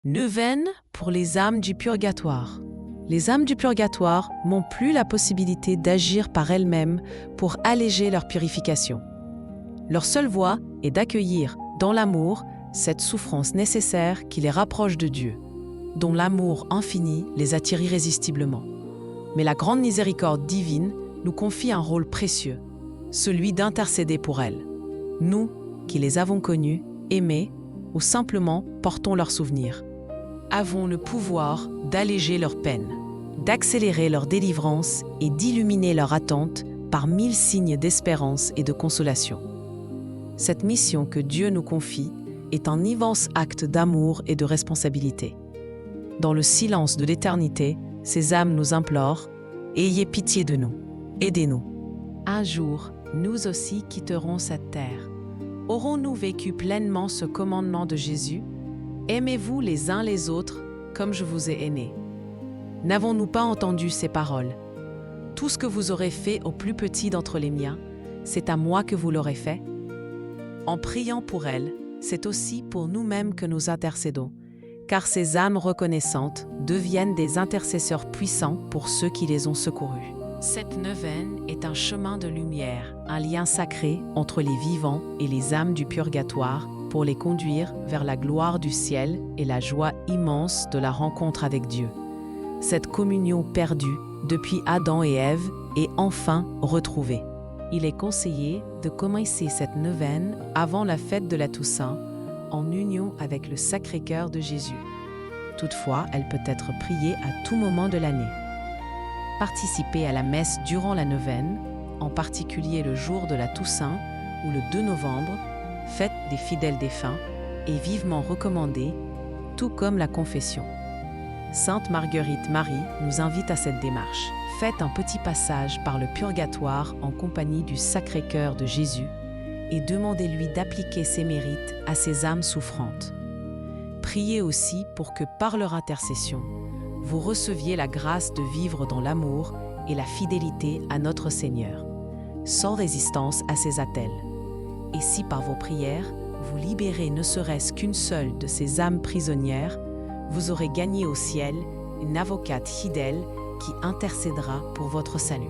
Neuvaine pour les âmes du purgatoire. Les âmes du purgatoire n'ont plus la possibilité d'agir par elles-mêmes pour alléger leur purification. Leur seule voie est d'accueillir, dans l'amour, cette souffrance nécessaire qui les rapproche de Dieu, dont l'amour infini les attire irrésistiblement. Mais la grande miséricorde divine nous confie un rôle précieux, celui d'intercéder pour elles. Nous, qui les avons connues, aimées, ou simplement portons leurs souvenirs, avons le pouvoir d'alléger leurs peines, d'accélérer leur délivrance et d'illuminer leur attente par 1000 signes d'espérance et de consolation. Cette mission que Dieu nous confie est un immense acte d'amour et de responsabilité. Dans le silence de l'éternité, ces âmes nous implorent « Ayez pitié de nous, aidez-nous ». Un jour, nous aussi quitterons cette terre. Aurons-nous vécu pleinement ce commandement de Jésus ? Aimez-vous les uns les autres comme je vous ai aimés. N'avons-nous pas entendu ces paroles ? Tout ce que vous aurez fait au plus petit d'entre les miens, c'est à moi que vous l'aurez fait. En priant pour elles, c'est aussi pour nous-mêmes que nous intercédons, car ces âmes reconnaissantes deviennent des intercesseurs puissants pour ceux qui les ont secourus. Cette neuvaine est un chemin de lumière, un lien sacré entre les vivants et les âmes du purgatoire pour les conduire vers la gloire du ciel et la joie immense de la rencontre avec Dieu. Cette communion perdue depuis Adam et Ève est enfin retrouvée. Il est conseillé de commencer cette neuvaine avant la fête de la Toussaint, en union avec le Sacré-Cœur de Jésus. Toutefois, elle peut être priée à tout moment de l'année. Participez à la messe durant la neuvaine, en particulier le jour de la Toussaint ou le 2 novembre, fête des fidèles défunts, est vivement recommandée, tout comme la confession. Sainte Marguerite Marie nous invite à cette démarche. Faites un petit passage par le purgatoire en compagnie du Sacré-Cœur de Jésus et demandez-lui d'appliquer ses mérites à ces âmes souffrantes. Priez aussi pour que, par leur intercession, vous receviez la grâce de vivre dans l'amour et la fidélité à notre Seigneur, sans résistance à ses attelles. Et si par vos prières, vous libérez ne serait-ce qu'une seule de ces âmes prisonnières, vous aurez gagné au ciel une avocate fidèle qui intercédera pour votre salut.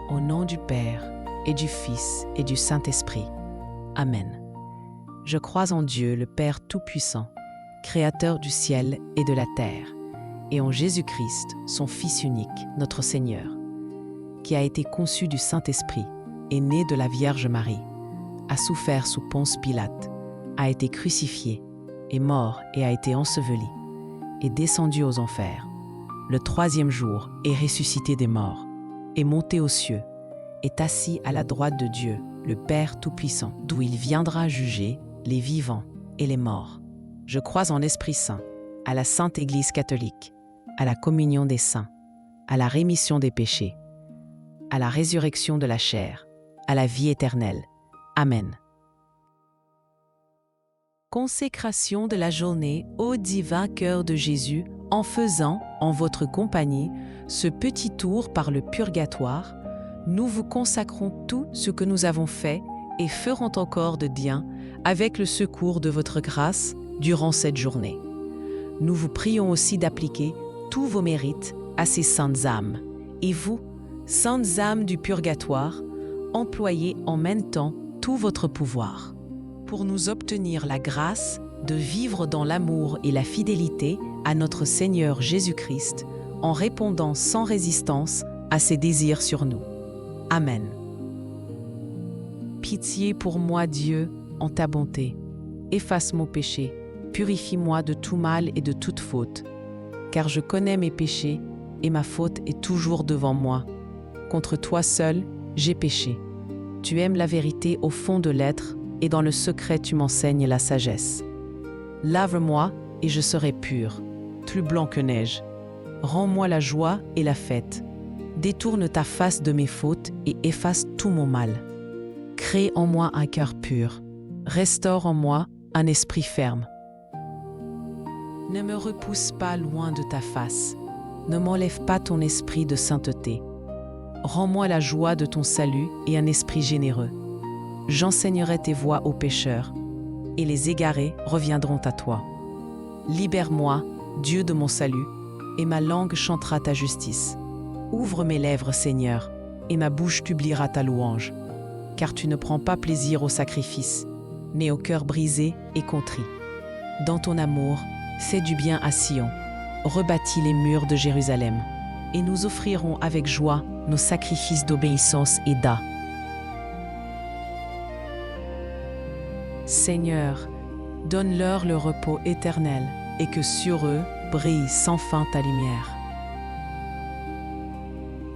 Au nom du Père, et du Fils, et du Saint-Esprit. Amen. Je crois en Dieu, le Père Tout-Puissant, Créateur du ciel et de la terre, et en Jésus-Christ, son Fils unique, notre Seigneur, qui a été conçu du Saint-Esprit, est né de la Vierge Marie, a souffert sous Ponce Pilate, a été crucifié, est mort et a été enseveli, est descendu aux enfers. Le 3e jour est ressuscité des morts, est monté aux cieux, est assis à la droite de Dieu, le Père Tout-Puissant, d'où il viendra juger les vivants et les morts. Je crois en l'Esprit Saint, à la Sainte Église catholique, à la communion des saints, à la rémission des péchés, à la résurrection de la chair, à la vie éternelle. Amen. Consécration de la journée au divin cœur de Jésus en faisant, en votre compagnie, ce petit tour par le purgatoire, nous vous consacrons tout ce que nous avons fait et ferons encore de bien avec le secours de votre grâce durant cette journée. Nous vous prions aussi d'appliquer tous vos mérites à ces saintes âmes. Et vous, saintes âmes du purgatoire, employez en même temps tout votre pouvoir pour nous obtenir la grâce de vivre dans l'amour et la fidélité à notre Seigneur Jésus-Christ en répondant sans résistance à ses désirs sur nous. Amen. Pitié pour moi, Dieu, en ta bonté. Efface mon péché, purifie-moi de tout mal et de toute faute, car je connais mes péchés et ma faute est toujours devant moi. Contre toi seul, j'ai péché. Tu aimes la vérité au fond de l'être et dans le secret tu m'enseignes la sagesse. Lave-moi et je serai pur, plus blanc que neige. Rends-moi la joie et la fête. Détourne ta face de mes fautes et efface tout mon mal. Crée en moi un cœur pur. Restaure en moi un esprit ferme. Ne me repousse pas loin de ta face. Ne m'enlève pas ton esprit de sainteté. Rends-moi la joie de ton salut et un esprit généreux. J'enseignerai tes voies aux pécheurs. et les égarés reviendront à toi. Libère-moi, Dieu de mon salut, et ma langue chantera ta justice. Ouvre mes lèvres, Seigneur, et ma bouche publiera ta louange. Car tu ne prends pas plaisir au sacrifice, mais au cœur brisé et contrit. Dans ton amour, fais du bien à Sion, rebâtis les murs de Jérusalem, et nous offrirons avec joie nos sacrifices d'obéissance et d'as. Seigneur, donne-leur le repos éternel, et que sur eux brille sans fin ta lumière.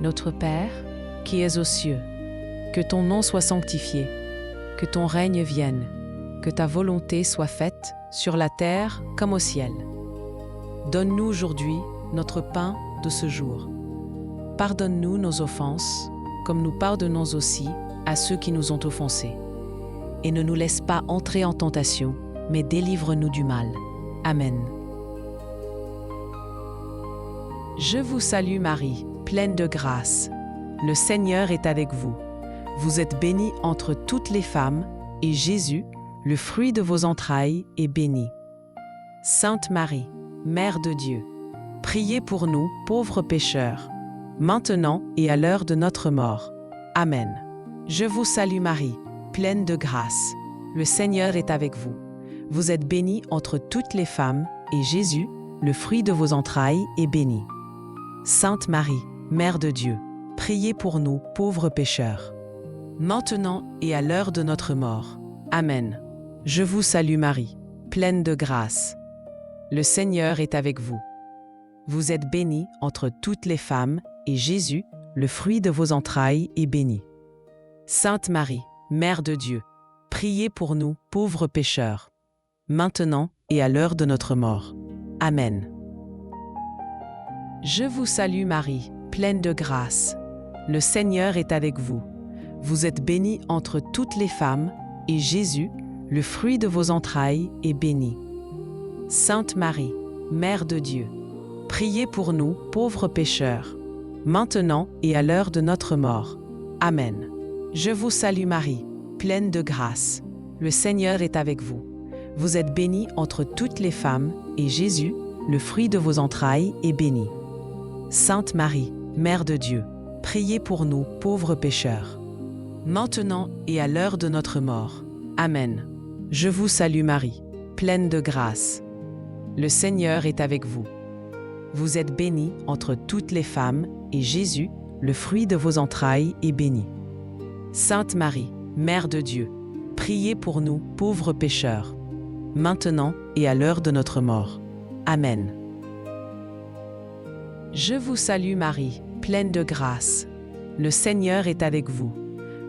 Notre Père, qui es aux cieux, que ton nom soit sanctifié, que ton règne vienne, que ta volonté soit faite sur la terre comme au ciel. Donne-nous aujourd'hui notre pain de ce jour. Pardonne-nous nos offenses, comme nous pardonnons aussi à ceux qui nous ont offensés. Et ne nous laisse pas entrer en tentation, mais délivre-nous du mal. Amen. Je vous salue Marie, pleine de grâce. Le Seigneur est avec vous. Vous êtes bénie entre toutes les femmes, et Jésus, le fruit de vos entrailles, est béni. Sainte Marie, Mère de Dieu, priez pour nous, pauvres pécheurs, maintenant et à l'heure de notre mort. Amen. Je vous salue Marie, pleine de grâce. Le Seigneur est avec vous. Vous êtes bénie entre toutes les femmes, et Jésus, le fruit de vos entrailles, est béni. Sainte Marie, Mère de Dieu, priez pour nous, pauvres pécheurs, maintenant et à l'heure de notre mort. Amen. Je vous salue Marie, pleine de grâce. Le Seigneur est avec vous. Vous êtes bénie entre toutes les femmes, et Jésus, le fruit de vos entrailles, est béni. Sainte Marie, Mère de Dieu, priez pour nous, pauvres pécheurs, maintenant et à l'heure de notre mort. Amen. Je vous salue Marie, pleine de grâce. Le Seigneur est avec vous. Vous êtes bénie entre toutes les femmes, et Jésus, le fruit de vos entrailles, est béni. Sainte Marie, Mère de Dieu, priez pour nous, pauvres pécheurs, maintenant et à l'heure de notre mort. Amen. Je vous salue Marie, pleine de grâce. Le Seigneur est avec vous. Vous êtes bénie entre toutes les femmes, et Jésus, le fruit de vos entrailles, est béni. Sainte Marie, Mère de Dieu, priez pour nous, pauvres pécheurs, maintenant et à l'heure de notre mort. Amen. Je vous salue Marie, pleine de grâce. Le Seigneur est avec vous. Vous êtes bénie entre toutes les femmes, et Jésus, le fruit de vos entrailles, est béni. Sainte Marie, Mère de Dieu, priez pour nous, pauvres pécheurs, maintenant et à l'heure de notre mort. Amen. Je vous salue Marie, pleine de grâce. Le Seigneur est avec vous.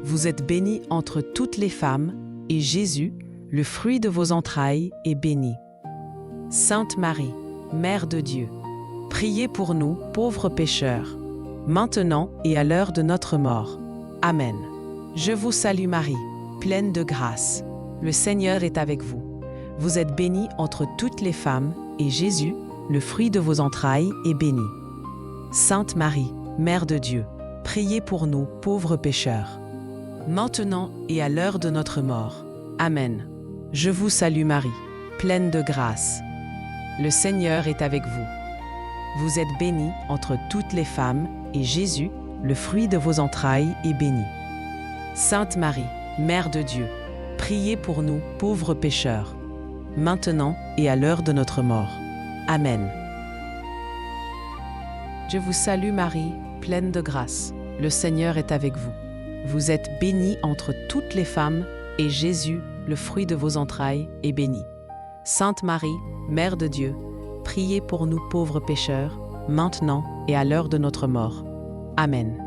Vous êtes bénie entre toutes les femmes, et Jésus, le fruit de vos entrailles, est béni. Sainte Marie, Mère de Dieu, priez pour nous, pauvres pécheurs, maintenant et à l'heure de notre mort. Amen. Je vous salue Marie, pleine de grâce. Le Seigneur est avec vous. Vous êtes bénie entre toutes les femmes, et Jésus, le fruit de vos entrailles, est béni. Sainte Marie, Mère de Dieu, priez pour nous, pauvres pécheurs, maintenant et à l'heure de notre mort. Amen. Je vous salue Marie, pleine de grâce. Le Seigneur est avec vous. Vous êtes bénie entre toutes les femmes, et Jésus, le fruit de vos entrailles, est béni. Sainte Marie, Mère de Dieu, priez pour nous, pauvres pécheurs, maintenant et à l'heure de notre mort. Amen. Je vous salue Marie, pleine de grâce. Le Seigneur est avec vous. Vous êtes bénie entre toutes les femmes, et Jésus, le fruit de vos entrailles, est béni. Sainte Marie, Mère de Dieu, priez pour nous pauvres pécheurs, maintenant et à l'heure de notre mort. Amen.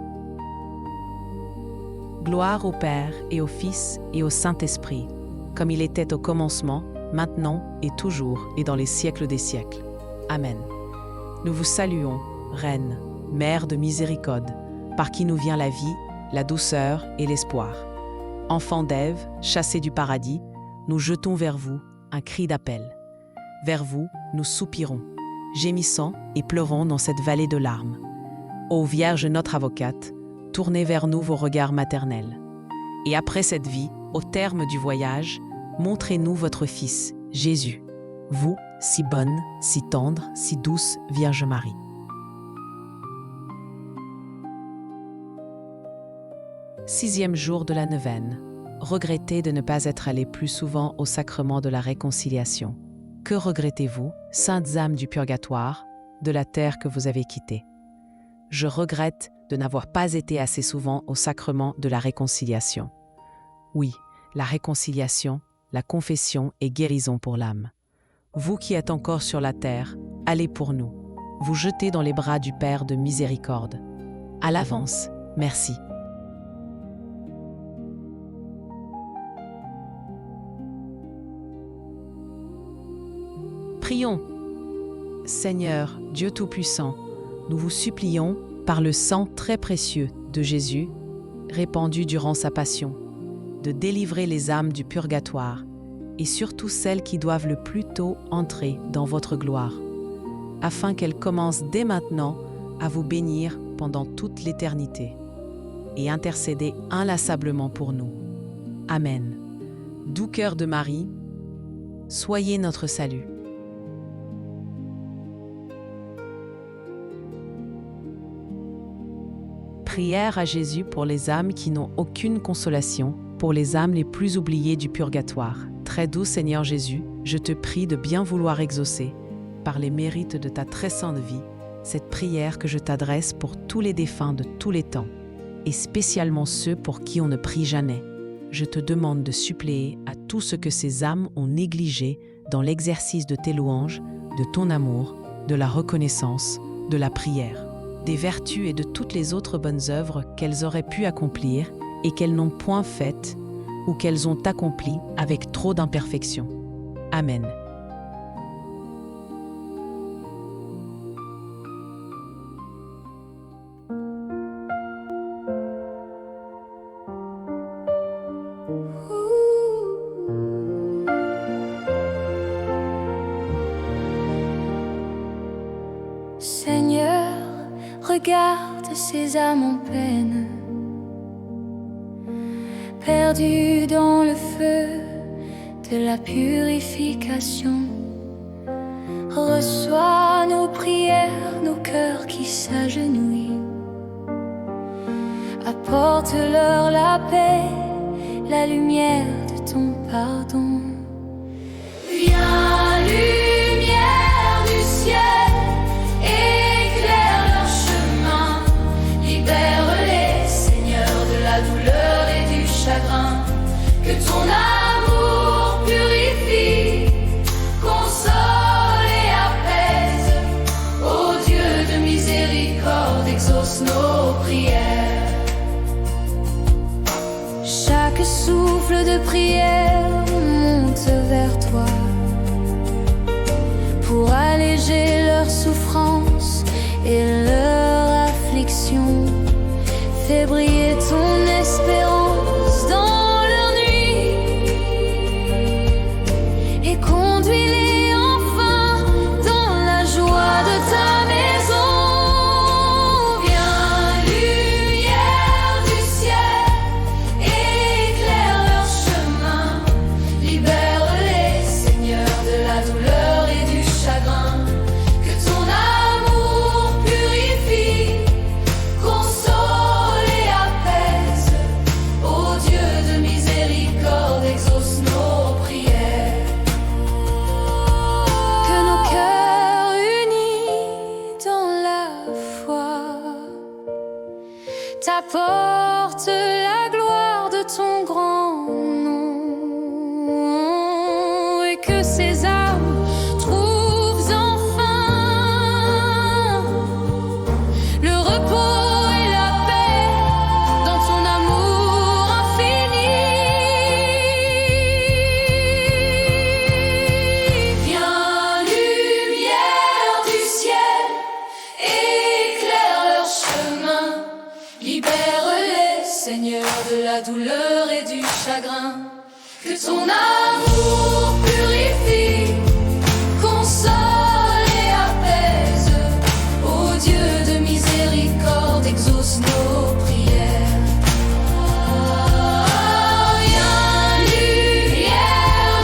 Gloire au Père et au Fils et au Saint-Esprit, comme il était au commencement, maintenant et toujours et dans les siècles des siècles. Amen. Nous vous saluons, Reine, Mère de miséricorde, par qui nous vient la vie, la douceur et l'espoir. Enfants d'Ève, chassés du paradis, nous jetons vers vous un cri d'appel. Vers vous, nous soupirons, gémissant et pleurons dans cette vallée de larmes. Ô Vierge notre avocate, tournez vers nous vos regards maternels. Et après cette vie, au terme du voyage, montrez-nous votre Fils, Jésus. Vous, si bonne, si tendre, si douce Vierge Marie. Sixième jour de la neuvaine. Regrettez de ne pas être allé plus souvent au sacrement de la réconciliation. Que regrettez-vous, saintes âmes du purgatoire, de la terre que vous avez quittée? Je regrette de n'avoir pas été assez souvent au sacrement de la réconciliation. Oui, la réconciliation, la confession et guérison pour l'âme. Vous qui êtes encore sur la terre, allez pour nous. Vous jetez dans les bras du Père de miséricorde. À l'avance, merci. Prions. Seigneur, Dieu Tout-Puissant, nous vous supplions, par le sang très précieux de Jésus, répandu durant sa passion, de délivrer les âmes du purgatoire, et surtout celles qui doivent le plus tôt entrer dans votre gloire, afin qu'elles commencent dès maintenant à vous bénir pendant toute l'éternité, et intercéder inlassablement pour nous. Amen. Doux cœur de Marie, soyez notre salut. Prière à Jésus pour les âmes qui n'ont aucune consolation, pour les âmes les plus oubliées du purgatoire. Très doux Seigneur Jésus, je te prie de bien vouloir exaucer, par les mérites de ta très sainte vie, cette prière que je t'adresse pour tous les défunts de tous les temps, et spécialement ceux pour qui on ne prie jamais. Je te demande de suppléer à tout ce que ces âmes ont négligé dans l'exercice de tes louanges, de ton amour, de la reconnaissance, de la prière, des vertus et de toutes les autres bonnes œuvres qu'elles auraient pu accomplir et qu'elles n'ont point faites ou qu'elles ont accomplies avec trop d'imperfection. Amen. Seigneur, regarde ces âmes en peine, perdues dans le feu de la purification. Reçois nos prières, nos cœurs qui s'agenouillent. Apporte-leur la paix, la lumière de ton pardon. Viens, lumière du ciel, éclaire leur chemin. Libère-les, Seigneur, de la douleur et du chagrin. Que ton amour purifie, console et apaise. Ô Dieu de miséricorde, exauce nos prières. Chaque souffle de prière monte vers toi pour alléger leur souffrance et leur affliction. Fais briller ton espérance dans leur nuit et conduis-les enfin dans la joie de ta maison. Viens, lumière du ciel, éclaire leur chemin. Libère-les, Seigneur, de la douleur et du chagrin. Que ton amour purifie, console et apaise. Ô Dieu de miséricorde, exauce nos prières. Que nos cœurs unis dans la foi t'apportent la gloire de ton grand nom, et que ces âmes trouvent enfin le repos et la paix dans ton amour infini. Viens, lumière du ciel, éclaire leur chemin. Libère-les, Seigneur, de la douleur et du chagrin. Que ton amour purifie, console et apaise. Ô Dieu de miséricorde, exauce nos prières. Viens, lumière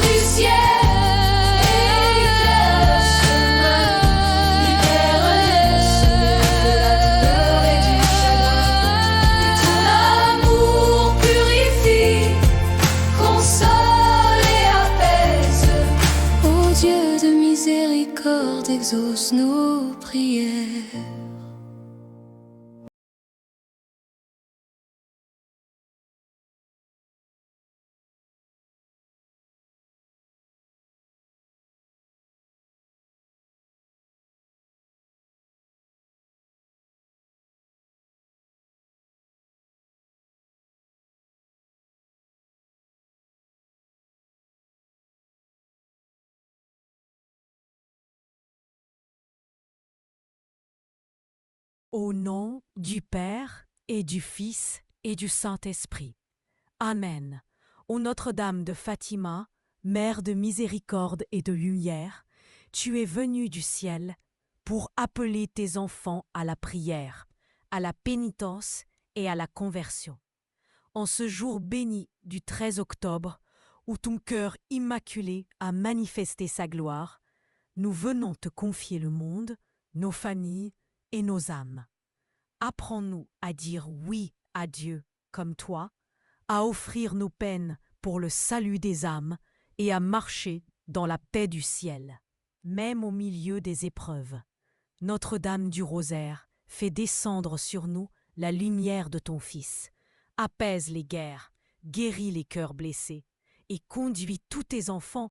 miséricorde exauce nos prières. Au nom du Père et du Fils et du Saint-Esprit. Amen. Ô Notre-Dame de Fatima, Mère de miséricorde et de lumière, tu es venue du ciel pour appeler tes enfants à la prière, à la pénitence et à la conversion. En ce jour béni du 13 octobre, où ton cœur immaculé a manifesté sa gloire, nous venons te confier le monde, nos familles et nos âmes. Apprends-nous à dire oui à Dieu comme toi, à offrir nos peines pour le salut des âmes et à marcher dans la paix du ciel. Même au milieu des épreuves, Notre-Dame du Rosaire fait descendre sur nous la lumière de ton Fils, apaise les guerres, guéris les cœurs blessés et conduis tous tes enfants